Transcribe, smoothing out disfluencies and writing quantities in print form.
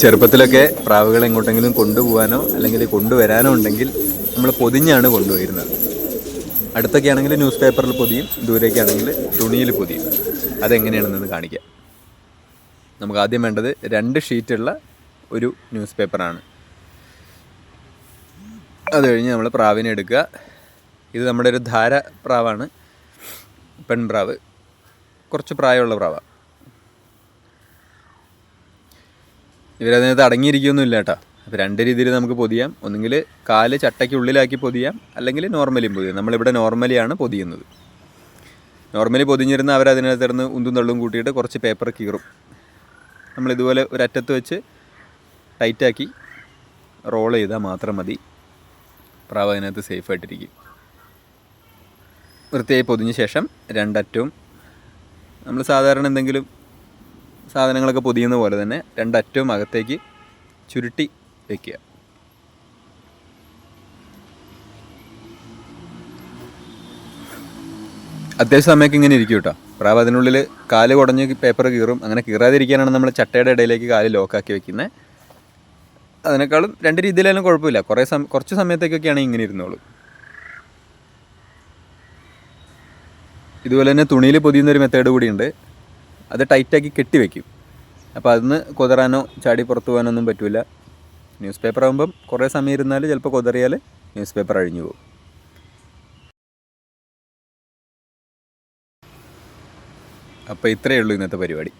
ചെറുപ്പത്തിലൊക്കെ പ്രാവുകൾ എങ്ങോട്ടെങ്കിലും കൊണ്ടുപോകാനോ അല്ലെങ്കിൽ കൊണ്ടുവരാനോ ഉണ്ടെങ്കിൽ നമ്മൾ പൊതിഞ്ഞാണ് കൊണ്ടുപോയിരുന്നത്. അടുത്തൊക്കെ ആണെങ്കിൽ ന്യൂസ് പേപ്പറിൽ പൊതിയും, ദൂരേക്കാണെങ്കിൽ തുണിയിൽ പൊതിയും. അതെങ്ങനെയാണെന്ന് കാണിക്കാം. നമുക്ക് ആദ്യം വേണ്ടത് 2 ഷീറ്റുള്ള ഒരു ന്യൂസ് പേപ്പറാണ്. അത് കഴിഞ്ഞ് നമ്മൾ പ്രാവിനെ എടുക്കുക. ഇത് നമ്മുടെ ഒരു ധാര പ്രാവാണ്, പെൺപ്രാവ്, കുറച്ച് പ്രായമുള്ള പ്രാവാണ്. ഇവരതിനകത്ത് അടങ്ങിയിരിക്കുകയൊന്നുമില്ല കേട്ടോ. അപ്പോൾ 2 രീതിയിൽ നമുക്ക് പൊതിയാം. ഒന്നുകിൽ കാല് ചട്ടയ്ക്കുള്ളിലാക്കി പൊതിയാം, അല്ലെങ്കിൽ നോർമലിയും പൊതിയാം. നമ്മളിവിടെ നോർമലിയാണ് പൊതിയുന്നത്. നോർമലി പൊതിഞ്ഞിരുന്ന അവരതിനകത്തിരുന്ന് ഉന്തും തള്ളും കൂട്ടിയിട്ട് കുറച്ച് പേപ്പർ കീറും. നമ്മളിതുപോലെ ഒരറ്റത്ത് വെച്ച് ടൈറ്റാക്കി റോൾ ചെയ്താൽ മാത്രം മതി. പ്രാവ് അതിനകത്ത് സേഫായിട്ടിരിക്കും. വൃത്തിയായി പൊതിഞ്ഞ ശേഷം 2 അറ്റവും നമ്മൾ സാധാരണ എന്തെങ്കിലും സാധനങ്ങളൊക്കെ പൊതിയുന്ന പോലെ തന്നെ 2 അറ്റവും അകത്തേക്ക് ചുരുട്ടി വയ്ക്കുക. അത്യാവശ്യം സമയമൊക്കെ ഇങ്ങനെ ഇരിക്കും കേട്ടോ. പ്രാവ് അതിനുള്ളിൽ കാല് കുടഞ്ഞ് പേപ്പർ കീറും. അങ്ങനെ കീറാതിരിക്കാനാണ് നമ്മൾ ചട്ടയുടെ ഇടയിലേക്ക് കാല് ലോക്കാക്കി വെക്കുന്നത്. അതിനേക്കാളും 2 രീതിയിലായാലും കുഴപ്പമില്ല. കുറച്ച് സമയത്തേക്കൊക്കെയാണ് ഇങ്ങനെ ഇരുന്നോളൂ. ഇതുപോലെ തന്നെ തുണിയിൽ പൊതിയുന്നൊരു മെത്തേഡ് കൂടിയുണ്ട്. അത് ടൈറ്റാക്കി കെട്ടിവെക്കും. അപ്പോൾ അതിന് കുതറാനോ ചാടി പുറത്തു പോകാനോ ഒന്നും പറ്റില്ല. ന്യൂസ് പേപ്പർ ആകുമ്പം കുറേ സമയം ഇരുന്നാൽ ചിലപ്പോൾ കുതറിയാൽ ന്യൂസ് പേപ്പർ അഴിഞ്ഞു പോകും. അപ്പോൾ ഇത്രയേ ഉള്ളൂ ഇന്നത്തെ പരിപാടി.